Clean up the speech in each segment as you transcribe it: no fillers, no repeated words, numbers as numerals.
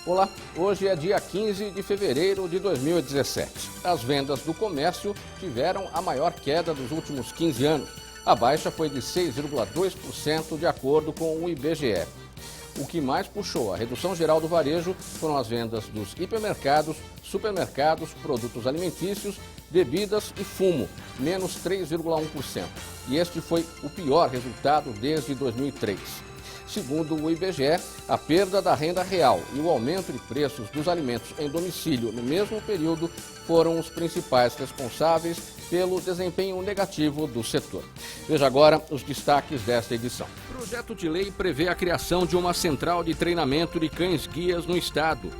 Olá, hoje é dia 15 de fevereiro de 2017. As vendas do comércio tiveram a maior queda dos últimos 15 anos. A baixa foi de 6,2% de acordo com o IBGE. O que mais puxou a redução geral do varejo foram as vendas dos hipermercados, supermercados, produtos alimentícios, bebidas e fumo, menos 3,1%. E este foi o pior resultado desde 2003. Segundo o IBGE, a perda da renda real e o aumento de preços dos alimentos em domicílio no mesmo período foram os principais responsáveis pelo desempenho negativo do setor. Veja agora os destaques desta edição. O projeto de lei prevê a criação de uma central de treinamento de cães-guias no estado.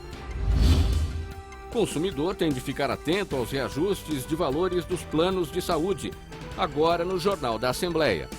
O consumidor tem de ficar atento aos reajustes de valores dos planos de saúde. Agora no Jornal da Assembleia.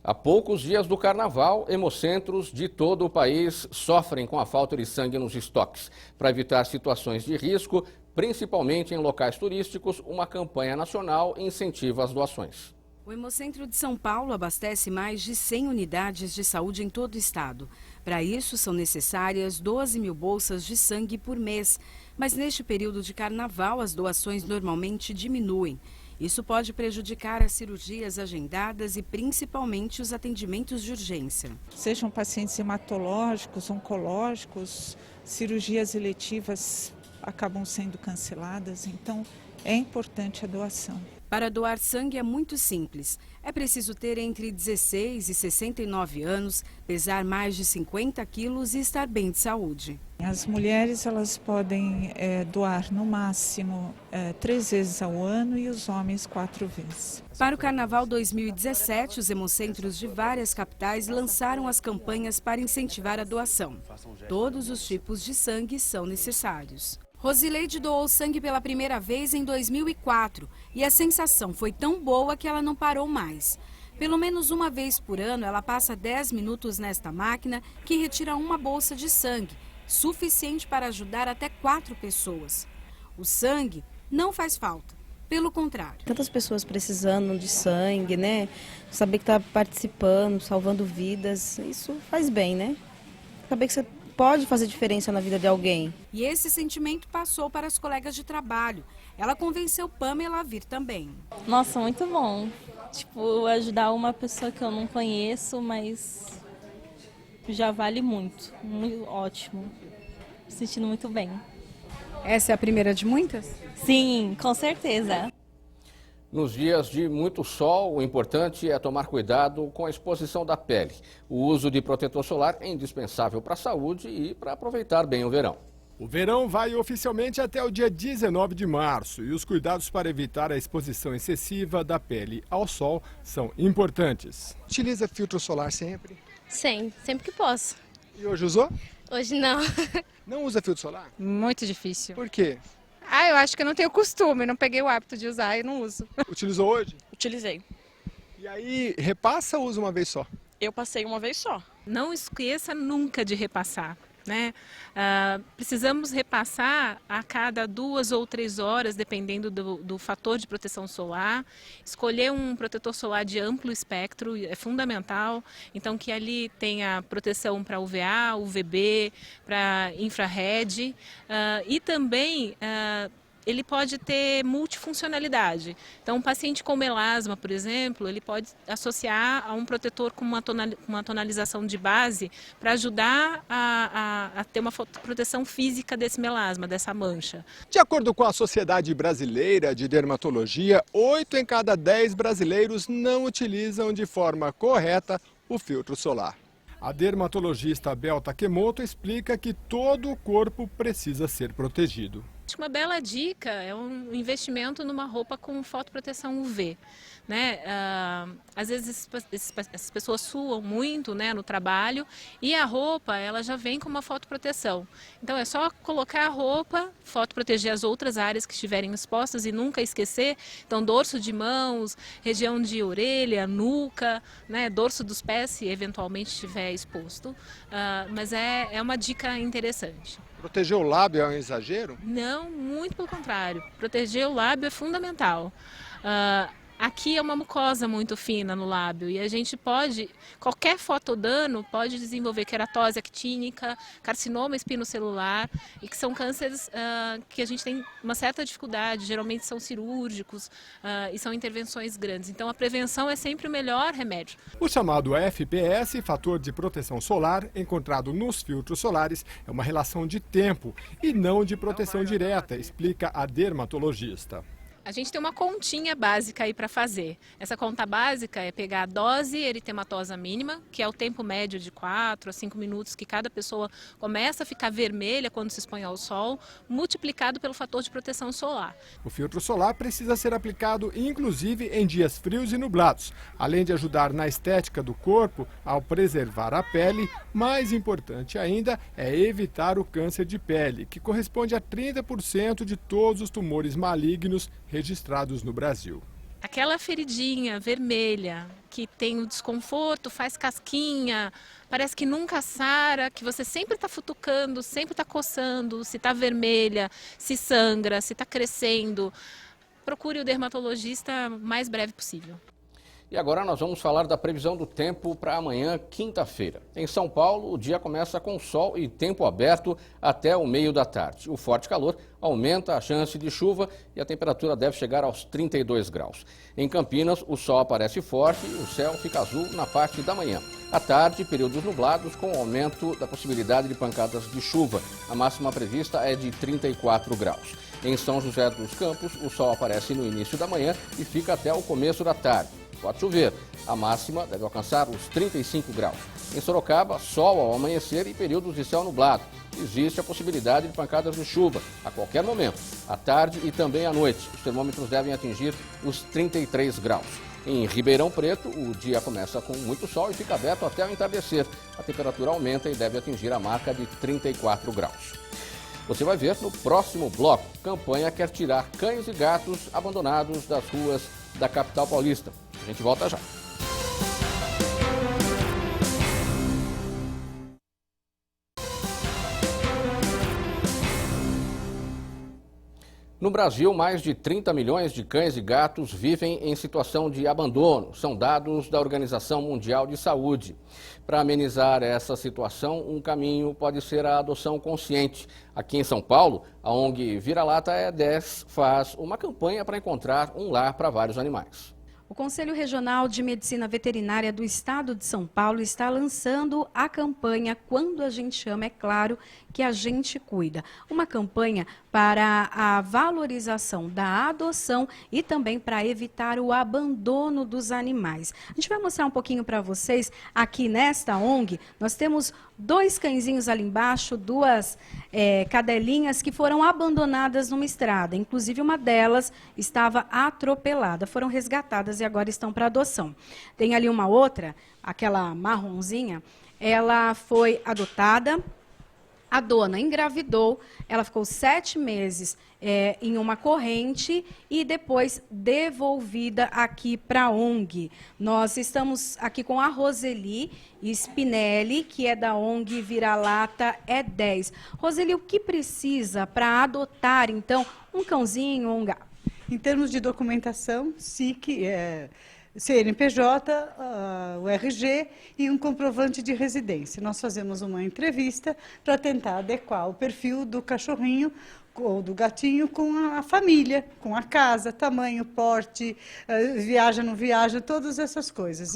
Há poucos dias do carnaval, hemocentros de todo o país sofrem com a falta de sangue nos estoques. Para evitar situações de risco, principalmente em locais turísticos, uma campanha nacional incentiva as doações. O Hemocentro de São Paulo abastece mais de 100 unidades de saúde em todo o estado. Para isso, são necessárias 12 mil bolsas de sangue por mês. Mas neste período de carnaval, as doações normalmente diminuem. Isso pode prejudicar as cirurgias agendadas e principalmente os atendimentos de urgência. Sejam pacientes hematológicos, oncológicos, cirurgias eletivas acabam sendo canceladas, então é importante a doação. Para doar sangue é muito simples. É preciso ter entre 16 e 69 anos, pesar mais de 50 quilos e estar bem de saúde. As mulheres elas podem doar no máximo 3 vezes ao ano e os homens 4 vezes. Para o Carnaval 2017, os hemocentros de várias capitais lançaram as campanhas para incentivar a doação. Todos os tipos de sangue são necessários. Rosileide doou sangue pela primeira vez em 2004 e a sensação foi tão boa que ela não parou mais. Pelo menos uma vez por ano, ela passa 10 minutos nesta máquina que retira uma bolsa de sangue, suficiente para ajudar até 4 pessoas. O sangue não faz falta, pelo contrário. Tantas pessoas precisando de sangue, né? Saber que está participando, salvando vidas, isso faz bem, né? Saber que você pode fazer diferença na vida de alguém. E esse sentimento passou para as colegas de trabalho. Ela convenceu Pamela a vir também. Nossa, muito bom. Tipo, ajudar uma pessoa que eu não conheço, mas já vale muito. Muito ótimo. Me sentindo muito bem. Essa é a primeira de muitas? Sim, com certeza. Nos dias de muito sol, o importante é tomar cuidado com a exposição da pele. O uso de protetor solar é indispensável para a saúde e para aproveitar bem o verão. O verão vai oficialmente até o dia 19 de março e os cuidados para evitar a exposição excessiva da pele ao sol são importantes. Utiliza filtro solar sempre? Sim, sempre que posso. E hoje usou? Hoje não. Não usa filtro solar? Muito difícil. Por quê? Eu acho que eu não tenho costume, não peguei o hábito de usar e não uso. Utilizou hoje? Utilizei. E aí, repassa ou usa uma vez só? Eu passei uma vez só. Não esqueça nunca de repassar, né? Precisamos repassar a cada 2 ou 3 horas, dependendo do fator de proteção solar. Escolher um protetor solar de amplo espectro é fundamental, então que ali tenha proteção para UVA, UVB, para infrared e também ele pode ter multifuncionalidade. Então, um paciente com melasma, por exemplo, ele pode associar a um protetor com uma tonalização de base para ajudar a ter uma proteção física desse melasma, dessa mancha. De acordo com a Sociedade Brasileira de Dermatologia, 8 em cada 10 brasileiros não utilizam de forma correta o filtro solar. A dermatologista Bel Takemoto explica que todo o corpo precisa ser protegido. Uma bela dica é um investimento numa roupa com fotoproteção UV, né? Às vezes as pessoas suam muito, né, no trabalho e a roupa ela já vem com uma fotoproteção. Então é só colocar a roupa, fotoproteger as outras áreas que estiverem expostas e nunca esquecer. Então dorso de mãos, região de orelha, nuca, né, dorso dos pés se eventualmente estiver exposto. Mas é uma dica interessante. Proteger o lábio é um exagero? Não, muito pelo contrário. Proteger o lábio é fundamental. Aqui é uma mucosa muito fina no lábio e a gente pode, qualquer fotodano pode desenvolver queratose actínica, carcinoma espinocelular, e que são cânceres que a gente tem uma certa dificuldade, geralmente são cirúrgicos e são intervenções grandes. Então a prevenção é sempre o melhor remédio. O chamado FPS, fator de proteção solar, encontrado nos filtros solares, é uma relação de tempo e não de proteção direta, explica a dermatologista. A gente tem uma continha básica aí para fazer. Essa conta básica é pegar a dose eritematosa mínima, que é o tempo médio de 4 a 5 minutos que cada pessoa começa a ficar vermelha quando se expõe ao sol, multiplicado pelo fator de proteção solar. O filtro solar precisa ser aplicado inclusive em dias frios e nublados. Além de ajudar na estética do corpo ao preservar a pele, mais importante ainda é evitar o câncer de pele, que corresponde a 30% de todos os tumores malignos registrados no Brasil. Aquela feridinha vermelha que tem o desconforto, faz casquinha, parece que nunca sara, que você sempre está futucando, sempre está coçando, se está vermelha, se sangra, se está crescendo, procure o dermatologista o mais breve possível. E agora nós vamos falar da previsão do tempo para amanhã, quinta-feira. Em São Paulo, o dia começa com sol e tempo aberto até o meio da tarde. O forte calor aumenta a chance de chuva e a temperatura deve chegar aos 32 graus. Em Campinas, o sol aparece forte e o céu fica azul na parte da manhã. À tarde, períodos nublados com aumento da possibilidade de pancadas de chuva. A máxima prevista é de 34 graus. Em São José dos Campos, o sol aparece no início da manhã e fica até o começo da tarde. Pode chover. A máxima deve alcançar os 35 graus. Em Sorocaba, sol ao amanhecer e períodos de céu nublado. Existe a possibilidade de pancadas de chuva a qualquer momento, à tarde e também à noite. Os termômetros devem atingir os 33 graus. Em Ribeirão Preto, o dia começa com muito sol e fica aberto até o entardecer. A temperatura aumenta e deve atingir a marca de 34 graus. Você vai ver no próximo bloco. Campanha quer tirar cães e gatos abandonados das ruas da capital paulista. A gente volta já. No Brasil, mais de 30 milhões de cães e gatos vivem em situação de abandono. São dados da Organização Mundial de Saúde. Para amenizar essa situação, um caminho pode ser a adoção consciente. Aqui em São Paulo, a ONG Vira-Lata É10 faz uma campanha para encontrar um lar para vários animais. O Conselho Regional de Medicina Veterinária do Estado de São Paulo está lançando a campanha Quando a Gente Chama, é claro que a gente cuida. Uma campanha para a valorização da adoção e também para evitar o abandono dos animais. A gente vai mostrar um pouquinho para vocês aqui nesta ONG. Nós temos 2 cãezinhos ali embaixo, 2 cadelinhas que foram abandonadas numa estrada. Inclusive uma delas estava atropelada. Foram resgatadas e agora estão para adoção. Tem ali uma outra, aquela marronzinha, ela foi adotada. A dona engravidou, ela ficou 7 meses em uma corrente e depois devolvida aqui para a ONG. Nós estamos aqui com a Roseli Spinelli, que é da ONG Vira-Lata É10. Roseli, o que precisa para adotar, então, um cãozinho ou um gato? Em termos de documentação, SIC, CNPJ, o RG e um comprovante de residência. Nós fazemos uma entrevista para tentar adequar o perfil do cachorrinho ou do gatinho com a família, com a casa, tamanho, porte, viaja, não viaja, todas essas coisas.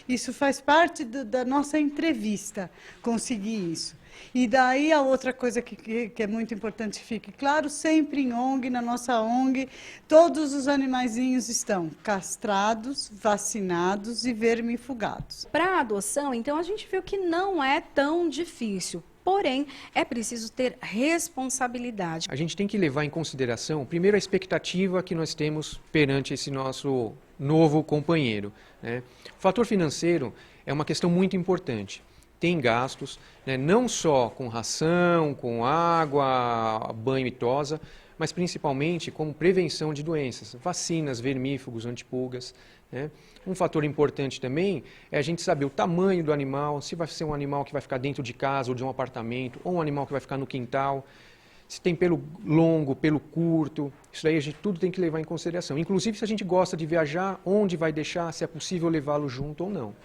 Isso faz parte da nossa entrevista, conseguir isso. E daí a outra coisa que é muito importante que fique claro, sempre em ONG, na nossa ONG, todos os animaizinhos estão castrados, vacinados e vermifugados. Para a adoção, então, a gente viu que não é tão difícil. Porém, é preciso ter responsabilidade. A gente tem que levar em consideração, primeiro, a expectativa que nós temos perante esse nosso novo companheiro, né? O fator financeiro é uma questão muito importante. Tem gastos, né, não só com ração, com água, banho e tosa, mas principalmente como prevenção de doenças, vacinas, vermífugos, antipulgas, né? Um fator importante também é a gente saber o tamanho do animal, se vai ser um animal que vai ficar dentro de casa ou de um apartamento, ou um animal que vai ficar no quintal. se tem pelo longo, pelo curto, isso daí a gente tudo tem que levar em consideração. Inclusive se a gente gosta de viajar, onde vai deixar, se é possível levá-lo junto ou não.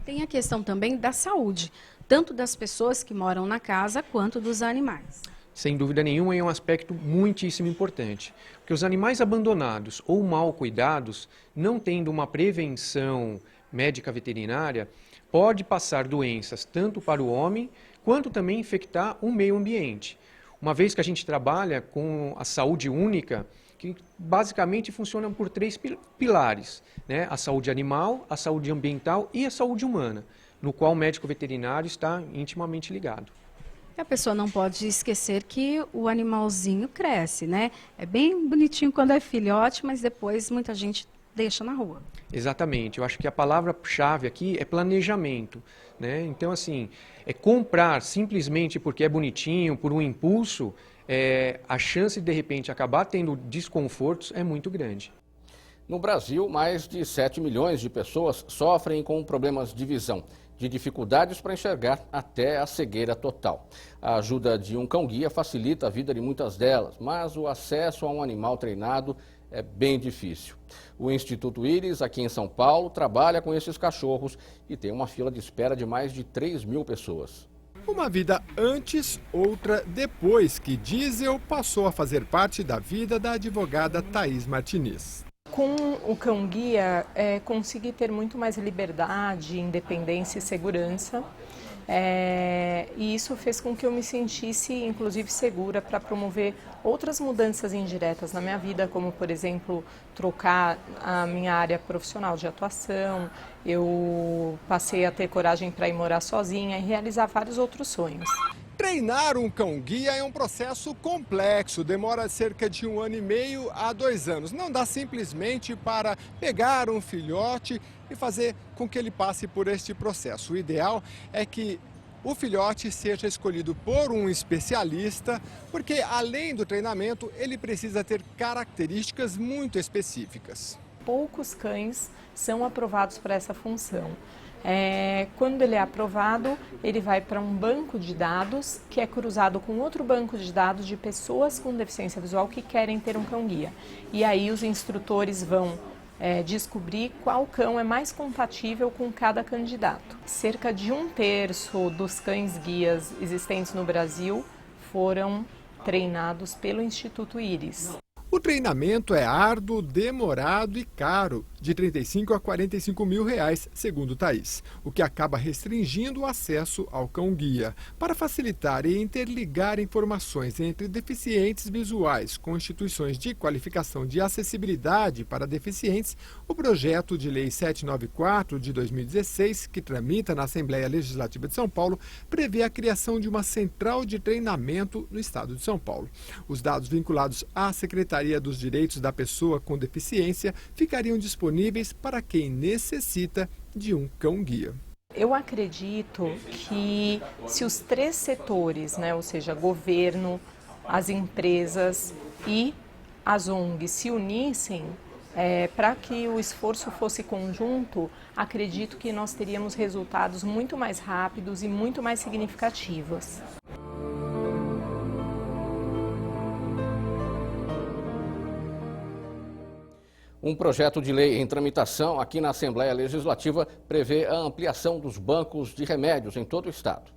Tem a questão também da saúde, tanto das pessoas que moram na casa quanto dos animais. Sem dúvida nenhuma, é um aspecto muitíssimo importante. Porque os animais abandonados ou mal cuidados, não tendo uma prevenção médica veterinária, pode passar doenças tanto para o homem, quanto também infectar o meio ambiente. Uma vez que a gente trabalha com a saúde única, que basicamente funciona por 3 pilares, né? A saúde animal, a saúde ambiental e a saúde humana, no qual o médico veterinário está intimamente ligado. A pessoa não pode esquecer que o animalzinho cresce, né? É bem bonitinho quando é filhote, mas depois muita gente deixa na rua. Exatamente. Eu acho que a palavra-chave aqui é planejamento, né? Então, assim, comprar simplesmente porque é bonitinho, por um impulso, a chance de repente acabar tendo desconfortos é muito grande. No Brasil, mais de 7 milhões de pessoas sofrem com problemas de visão, de dificuldades para enxergar até a cegueira total. A ajuda de um cão-guia facilita a vida de muitas delas, mas o acesso a um animal treinado é bem difícil. O Instituto Íris, aqui em São Paulo, trabalha com esses cachorros e tem uma fila de espera de mais de 3.000 pessoas. Uma vida antes, outra depois que Diesel passou a fazer parte da vida da advogada Thaís Martinez. Com o cão-guia, consegui ter muito mais liberdade, independência e segurança. E isso fez com que eu me sentisse, inclusive, segura para promover outras mudanças indiretas na minha vida, como, por exemplo, trocar a minha área profissional de atuação. Eu passei a ter coragem para ir morar sozinha e realizar vários outros sonhos. Treinar um cão-guia é um processo complexo, demora cerca de 1 ano e meio a 2 anos. Não dá simplesmente para pegar um filhote e fazer com que ele passe por este processo. O ideal é que o filhote seja escolhido por um especialista, porque além do treinamento, ele precisa ter características muito específicas. Poucos cães são aprovados para essa função. Quando ele é aprovado, ele vai para um banco de dados que é cruzado com outro banco de dados de pessoas com deficiência visual que querem ter um cão-guia. E aí os instrutores vão descobrir qual cão é mais compatível com cada candidato. Cerca de 1/3 dos cães-guias existentes no Brasil foram treinados pelo Instituto Íris. O treinamento é árduo, demorado e caro, de 35 a 45 mil reais, segundo Thaís, o que acaba restringindo o acesso ao cão-guia. Para facilitar e interligar informações entre deficientes visuais com instituições de qualificação de acessibilidade para deficientes, o projeto de lei 794 de 2016, que tramita na Assembleia Legislativa de São Paulo, prevê a criação de uma central de treinamento no estado de São Paulo. Os dados vinculados à Secretaria dos Direitos da Pessoa com Deficiência ficariam disponíveis para quem necessita de um cão-guia. Eu acredito que se os 3 setores, ou seja, governo, as empresas e as ONGs se unissem, para que o esforço fosse conjunto, acredito que nós teríamos resultados muito mais rápidos e muito mais significativos. Um projeto de lei em tramitação aqui na Assembleia Legislativa prevê a ampliação dos bancos de remédios em todo o estado.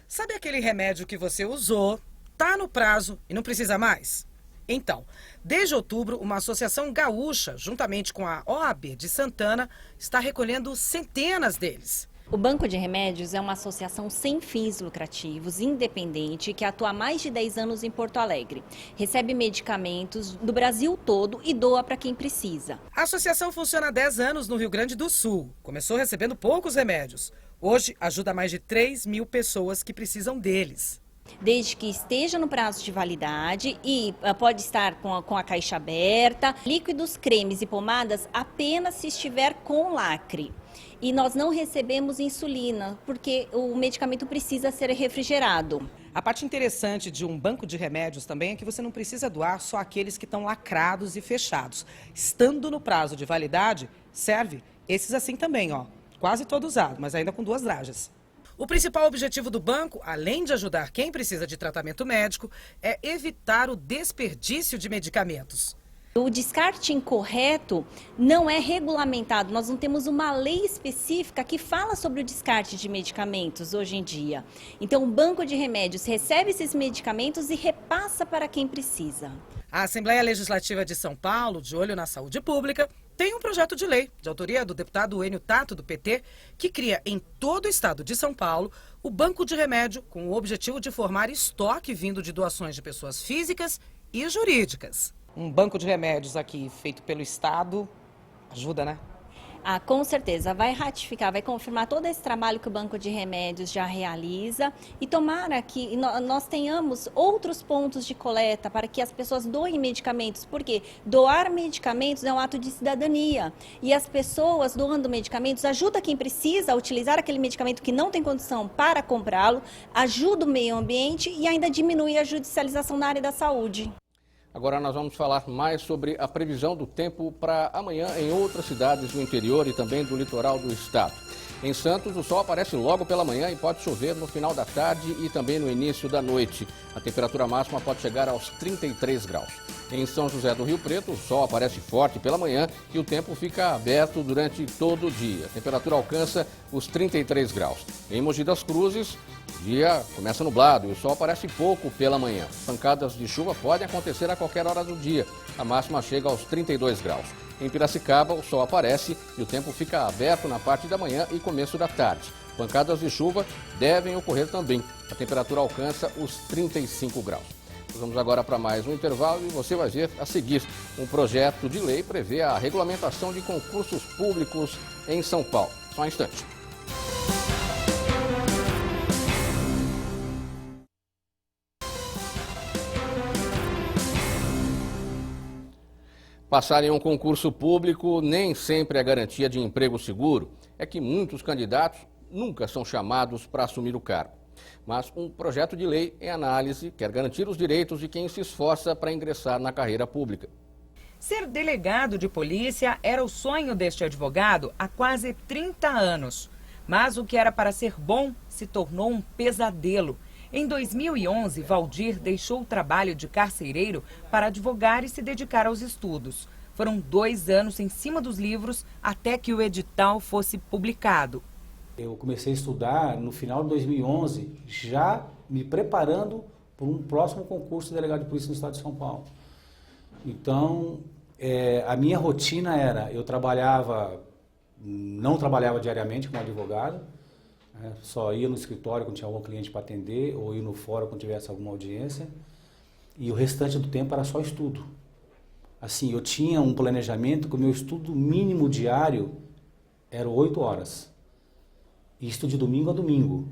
Sabe aquele remédio que você usou, está no prazo e não precisa mais? Então, desde outubro, uma associação gaúcha, juntamente com a OAB de Santana, está recolhendo centenas deles. O Banco de Remédios é uma associação sem fins lucrativos, independente, que atua há mais de 10 anos em Porto Alegre. Recebe medicamentos do Brasil todo e doa para quem precisa. A associação funciona há 10 anos no Rio Grande do Sul. Começou recebendo poucos remédios. Hoje, ajuda mais de 3.000 pessoas que precisam deles. Desde que esteja no prazo de validade e pode estar com a caixa aberta. Líquidos, cremes e pomadas apenas se estiver com lacre. E nós não recebemos insulina, porque o medicamento precisa ser refrigerado. A parte interessante de um banco de remédios também é que você não precisa doar só aqueles que estão lacrados e fechados. Estando no prazo de validade, serve esses assim também, ó. Quase todo usado, mas ainda com 2 lajes. O principal objetivo do banco, além de ajudar quem precisa de tratamento médico, é evitar o desperdício de medicamentos. O descarte incorreto não é regulamentado, nós não temos uma lei específica que fala sobre o descarte de medicamentos hoje em dia. Então, o banco de remédios recebe esses medicamentos e repassa para quem precisa. A Assembleia Legislativa de São Paulo, de olho na saúde pública, tem um projeto de lei, de autoria do deputado Enio Tato, do PT, que cria em todo o estado de São Paulo o banco de remédio com o objetivo de formar estoque vindo de doações de pessoas físicas e jurídicas. Um banco de remédios aqui feito pelo Estado ajuda, né? Ah, com certeza, vai ratificar, vai confirmar todo esse trabalho que o Banco de Remédios já realiza e tomara que nós tenhamos outros pontos de coleta para que as pessoas doem medicamentos, porque doar medicamentos é um ato de cidadania e as pessoas doando medicamentos ajudam quem precisa a utilizar aquele medicamento que não tem condição para comprá-lo, ajuda o meio ambiente e ainda diminui a judicialização na área da saúde. Agora nós vamos falar mais sobre a previsão do tempo para amanhã em outras cidades do interior e também do litoral do estado. Em Santos, o sol aparece logo pela manhã e pode chover no final da tarde e também no início da noite. A temperatura máxima pode chegar aos 33 graus. Em São José do Rio Preto, o sol aparece forte pela manhã e o tempo fica aberto durante todo o dia. A temperatura alcança os 33 graus. Em Mogi das Cruzes, o dia começa nublado e o sol aparece pouco pela manhã. Pancadas de chuva podem acontecer a qualquer hora do dia. A máxima chega aos 32 graus. Em Piracicaba, o sol aparece e o tempo fica aberto na parte da manhã e começo da tarde. Pancadas de chuva devem ocorrer também. A temperatura alcança os 35 graus. Vamos agora para mais um intervalo e você vai ver a seguir. Um projeto de lei prevê a regulamentação de concursos públicos em São Paulo. Só um instante. Passar em um concurso público nem sempre é garantia de emprego seguro. É que muitos candidatos nunca são chamados para assumir o cargo. Mas um projeto de lei em análise quer garantir os direitos de quem se esforça para ingressar na carreira pública. Ser delegado de polícia era o sonho deste advogado há quase 30 anos. Mas o que era para ser bom se tornou um pesadelo. Em 2011, Valdir deixou o trabalho de carcereiro para advogar e se dedicar aos estudos. Foram 2 anos em cima dos livros até que o edital fosse publicado. Eu comecei a estudar no final de 2011, já me preparando para um próximo concurso de delegado de polícia no estado de São Paulo. Então, a minha rotina era, não trabalhava diariamente como advogado, só ia no escritório quando tinha algum cliente para atender, ou ia no fórum quando tivesse alguma audiência, e o restante do tempo era só estudo. Assim, eu tinha um planejamento que o meu estudo mínimo diário era 8 horas. Isto de domingo a domingo.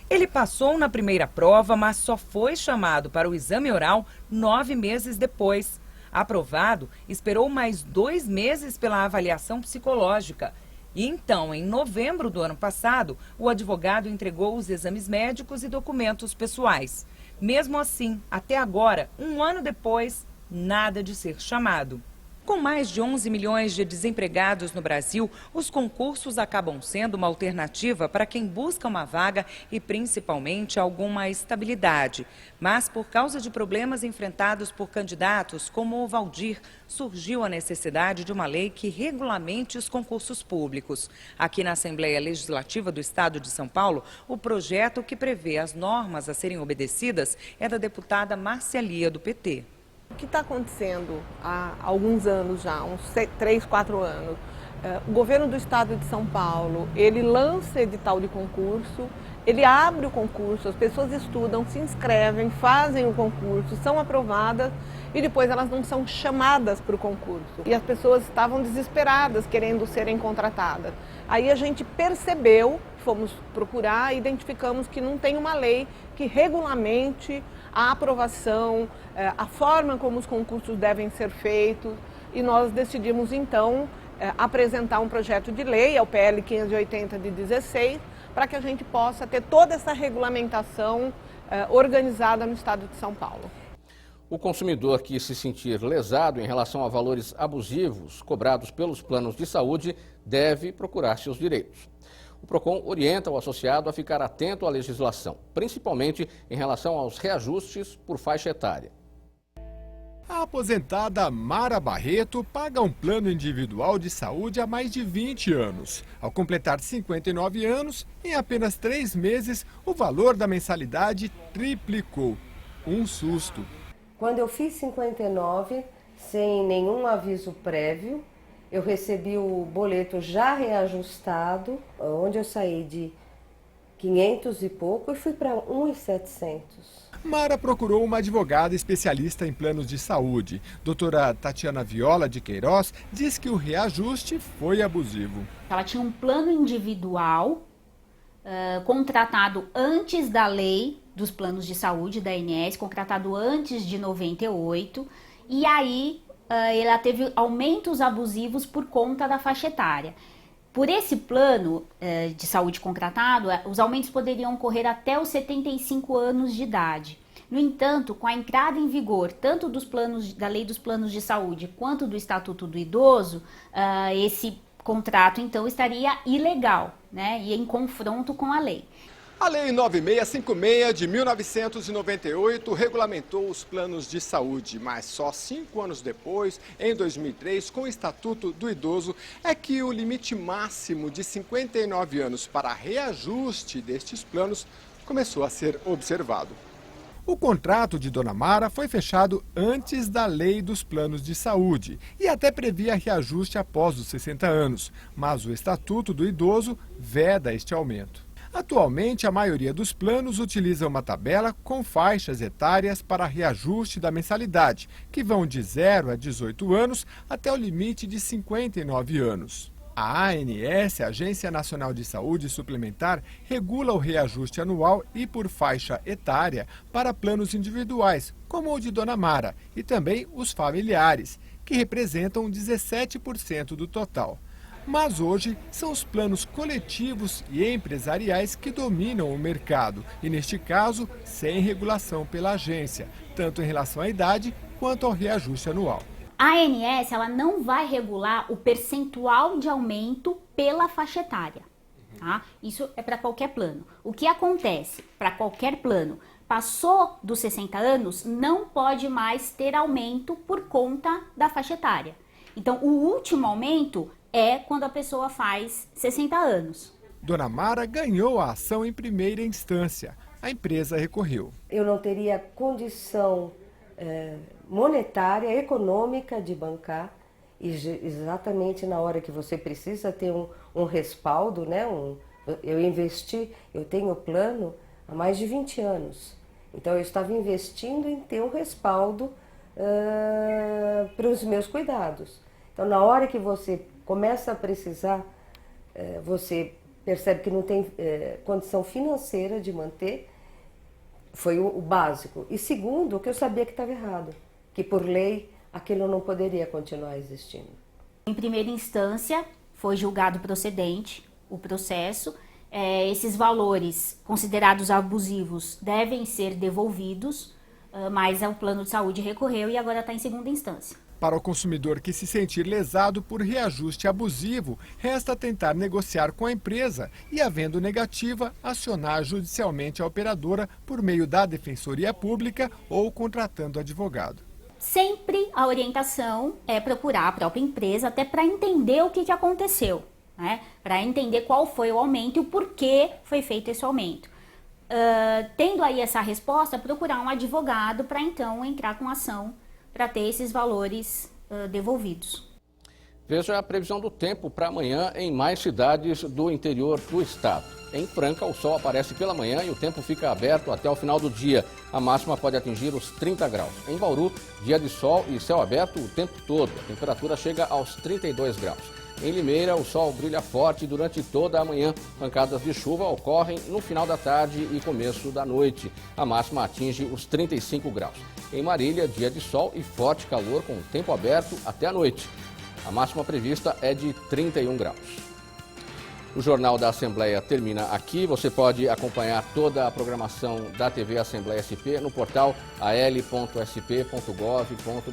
Ele passou na primeira prova, mas só foi chamado para o exame oral 9 meses depois. Aprovado, esperou mais 2 meses pela avaliação psicológica. E então, em novembro do ano passado, o advogado entregou os exames médicos e documentos pessoais. Mesmo assim, até agora, 1 ano depois, nada de ser chamado. Com mais de 11 milhões de desempregados no Brasil, os concursos acabam sendo uma alternativa para quem busca uma vaga e principalmente alguma estabilidade. Mas por causa de problemas enfrentados por candidatos como o Valdir, surgiu a necessidade de uma lei que regulamente os concursos públicos. Aqui na Assembleia Legislativa do Estado de São Paulo, o projeto que prevê as normas a serem obedecidas é da deputada Márcia Lia, do PT. O que está acontecendo há alguns anos já, uns 3, 4 anos, o governo do estado de São Paulo, ele lança edital de concurso, ele abre o concurso, as pessoas estudam, se inscrevem, fazem o concurso, são aprovadas e depois elas não são chamadas para o concurso. E as pessoas estavam desesperadas, querendo serem contratadas. Aí a gente percebeu, fomos procurar, identificamos que não tem uma lei que regulamente a aprovação, a forma como os concursos devem ser feitos, e nós decidimos então apresentar um projeto de lei, é o PL 580 de 16, para que a gente possa ter toda essa regulamentação organizada no estado de São Paulo. O consumidor que se sentir lesado em relação a valores abusivos cobrados pelos planos de saúde deve procurar seus direitos. O PROCON orienta o associado a ficar atento à legislação, principalmente em relação aos reajustes por faixa etária. A aposentada Mara Barreto paga um plano individual de saúde há mais de 20 anos. Ao completar 59 anos, em apenas 3 meses, o valor da mensalidade triplicou. Um susto. Quando eu fiz 59, sem nenhum aviso prévio, eu recebi o boleto já reajustado, onde eu saí de 500 e pouco e fui para 1.700. Mara procurou uma advogada especialista em planos de saúde. Doutora Tatiana Viola de Queiroz diz que o reajuste foi abusivo. Ela tinha um plano individual contratado antes da lei dos planos de saúde da ANS, contratado antes de 98, e aí ela teve aumentos abusivos por conta da faixa etária. Por esse plano de saúde contratado, os aumentos poderiam ocorrer até os 75 anos de idade. No entanto, com a entrada em vigor tanto dos planos da Lei dos Planos de Saúde quanto do Estatuto do Idoso, esse contrato então estaria ilegal, né, e em confronto com a lei. A Lei 9656 de 1998 regulamentou os planos de saúde, mas só 5 anos depois, em 2003, com o Estatuto do Idoso, é que o limite máximo de 59 anos para reajuste destes planos começou a ser observado. O contrato de Dona Mara foi fechado antes da Lei dos Planos de Saúde e até previa reajuste após os 60 anos, mas o Estatuto do Idoso veda este aumento. Atualmente, a maioria dos planos utiliza uma tabela com faixas etárias para reajuste da mensalidade, que vão de 0 a 18 anos até o limite de 59 anos. A ANS, Agência Nacional de Saúde Suplementar, regula o reajuste anual e por faixa etária para planos individuais, como o de Dona Mara, e também os familiares, que representam 17% do total. Mas hoje são os planos coletivos e empresariais que dominam o mercado e, neste caso, sem regulação pela agência, tanto em relação à idade quanto ao reajuste anual. A ANS ela não vai regular o percentual de aumento pela faixa etária. Tá? Isso é para qualquer plano. O que acontece para qualquer plano? Passou dos 60 anos, não pode mais ter aumento por conta da faixa etária. Então, o último aumento é quando a pessoa faz 60 anos. Dona Mara ganhou a ação em primeira instância. A empresa recorreu. Eu não teria condição monetária, econômica de bancar, e exatamente na hora que você precisa ter um respaldo, né? Eu investi, eu tenho plano há mais de 20 anos. Então eu estava investindo em ter um respaldo para os meus cuidados. Então na hora que você começa a precisar, você percebe que não tem condição financeira de manter, foi o básico. E segundo, que eu sabia que estava errado, que por lei aquilo não poderia continuar existindo. Em primeira instância, foi julgado procedente o processo. Esses valores considerados abusivos devem ser devolvidos, mas o plano de saúde recorreu e agora está em segunda instância. Para o consumidor que se sentir lesado por reajuste abusivo, resta tentar negociar com a empresa e, havendo negativa, acionar judicialmente a operadora por meio da Defensoria Pública ou contratando advogado. Sempre a orientação é procurar a própria empresa até para entender o que aconteceu, né? Para entender qual foi o aumento e o porquê foi feito esse aumento. Tendo aí essa resposta, procurar um advogado para então entrar com ação para ter esses valores devolvidos. Veja a previsão do tempo para amanhã em mais cidades do interior do estado. Em Franca, o sol aparece pela manhã e o tempo fica aberto até o final do dia. A máxima pode atingir os 30 graus. Em Bauru, dia de sol e céu aberto o tempo todo. A temperatura chega aos 32 graus. Em Limeira, o sol brilha forte durante toda a manhã. Pancadas de chuva ocorrem no final da tarde e começo da noite. A máxima atinge os 35 graus. Em Marília, dia de sol e forte calor com tempo aberto até a noite. A máxima prevista é de 31 graus. O Jornal da Assembleia termina aqui. Você pode acompanhar toda a programação da TV Assembleia SP no portal al.sp.gov.br.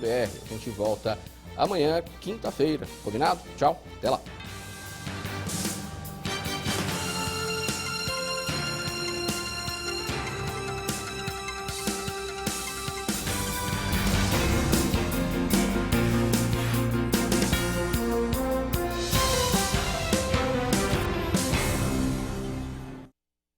A gente volta amanhã, quinta-feira. Combinado? Tchau, até lá.